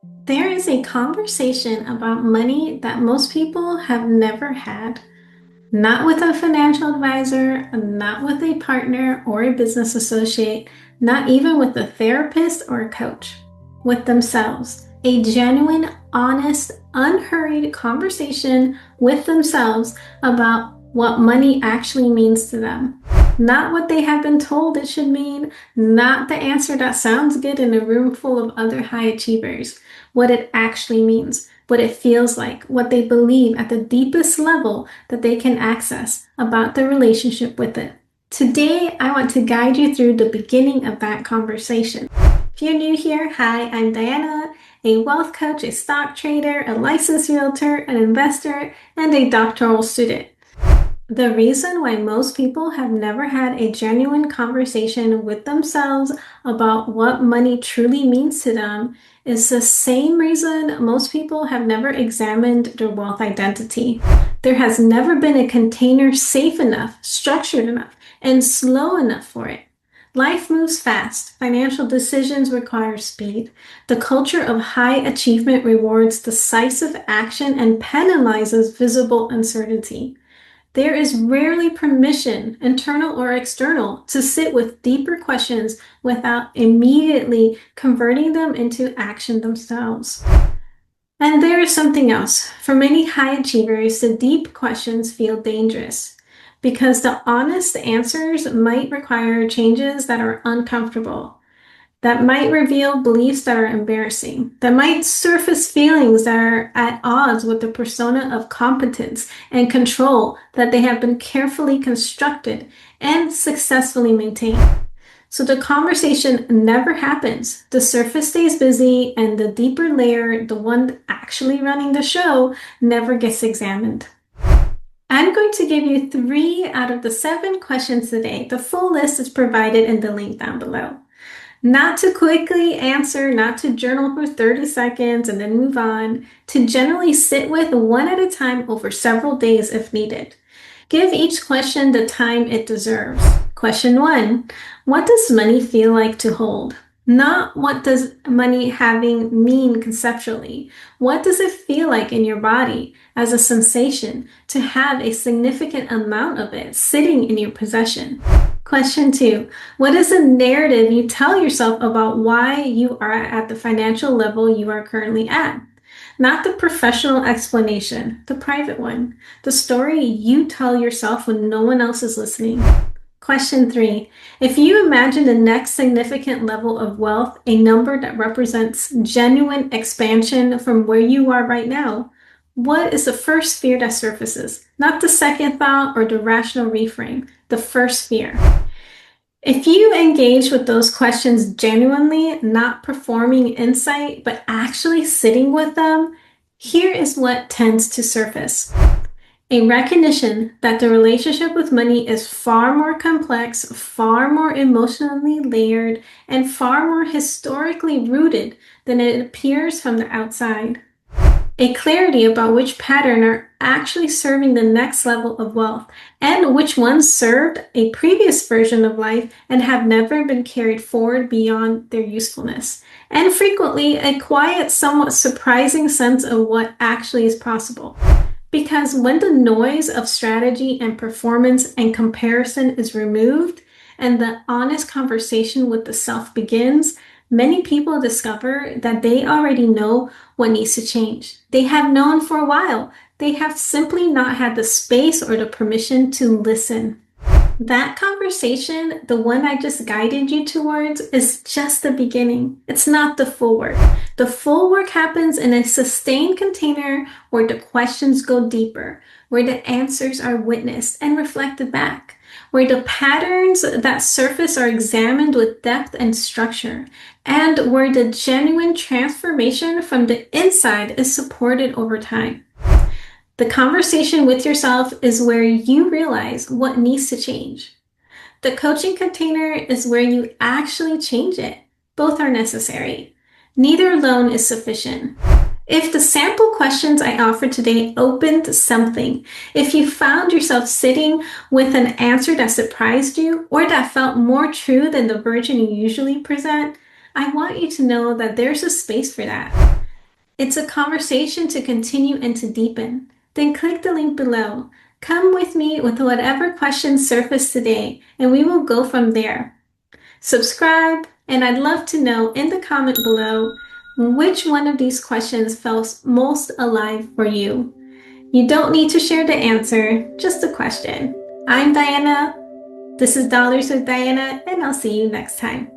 There is a conversation about money that most people have never had. Not with a financial advisor, not with a partner or a business associate, not even with a therapist or a coach. With themselves. A genuine, honest, unhurried conversation with themselves about what money actually means to them. Not what they have been told it should mean, not the answer that sounds good in a room full of other high achievers. What it actually means, what it feels like, what they believe at the deepest level that they can access about their relationship with it. Today, I want to guide you through the beginning of that conversation. If you're new here, hi, I'm Diana, a wealth coach, a stock trader, a licensed realtor, an investor, and a doctoral student. The reason why most people have never had a genuine conversation with themselves about what money truly means to them is the same reason most people have never examined their wealth identity. There has never been a container safe enough, structured enough, and slow enough for it. Life moves fast. Financial decisions require speed. The culture of high achievement rewards decisive action and penalizes visible uncertainty. There is rarely permission, internal or external, to sit with deeper questions without immediately converting them into action themselves. And there is something else. For many high achievers, the deep questions feel dangerous because the honest answers might require changes that are uncomfortable, that might reveal beliefs that are embarrassing, that might surface feelings that are at odds with the persona of competence and control that they have been carefully constructed and successfully maintained. So the conversation never happens. The surface stays busy, and the deeper layer, the one actually running the show, never gets examined. I'm going to give you 3 out of the 7 questions today. The full list is provided in the link down below. Not to quickly answer, not to journal for 30 seconds and then move on, to generally sit with one at a time over several days if needed. Give each question the time it deserves. Question 1. What does money feel like to hold? Not what does money having mean conceptually. What does it feel like in your body as a sensation to have a significant amount of it sitting in your possession? Question 2. What is the narrative you tell yourself about why you are at the financial level you are currently at? Not the professional explanation, the private one. The story you tell yourself when no one else is listening. Question 3. If you imagine the next significant level of wealth, a number that represents genuine expansion from where you are right now, what is the first fear that surfaces? Not the second thought or the rational reframe, the first fear. If you engage with those questions genuinely, not performing insight, but actually sitting with them, here is what tends to surface. A recognition that the relationship with money is far more complex, far more emotionally layered, and far more historically rooted than it appears from the outside. A clarity about which pattern are actually serving the next level of wealth and which ones served a previous version of life and have never been carried forward beyond their usefulness. And frequently, a quiet, somewhat surprising sense of what actually is possible. Because when the noise of strategy and performance and comparison is removed and the honest conversation with the self begins, many people discover that they already know what needs to change. They have known for a while. They have simply not had the space or the permission to listen. That conversation, the one I just guided you towards, is just the beginning. It's not the full work. The full work happens in a sustained container where the questions go deeper, where the answers are witnessed and reflected back, where the patterns that surface are examined with depth and structure, and where the genuine transformation from the inside is supported over time. The conversation with yourself is where you realize what needs to change. The coaching container is where you actually change it. Both are necessary. Neither alone is sufficient. If the sample questions I offered today opened something, if you found yourself sitting with an answer that surprised you or that felt more true than the version you usually present, I want you to know that there's a space for that. It's a conversation to continue and to deepen. Then click the link below. Come with me with whatever questions surface today, and we will go from there. Subscribe, and I'd love to know in the comment below which one of these questions felt most alive for you. You don't need to share the answer, just a question. I'm Diana. This is Dollars with Diana, and I'll see you next time.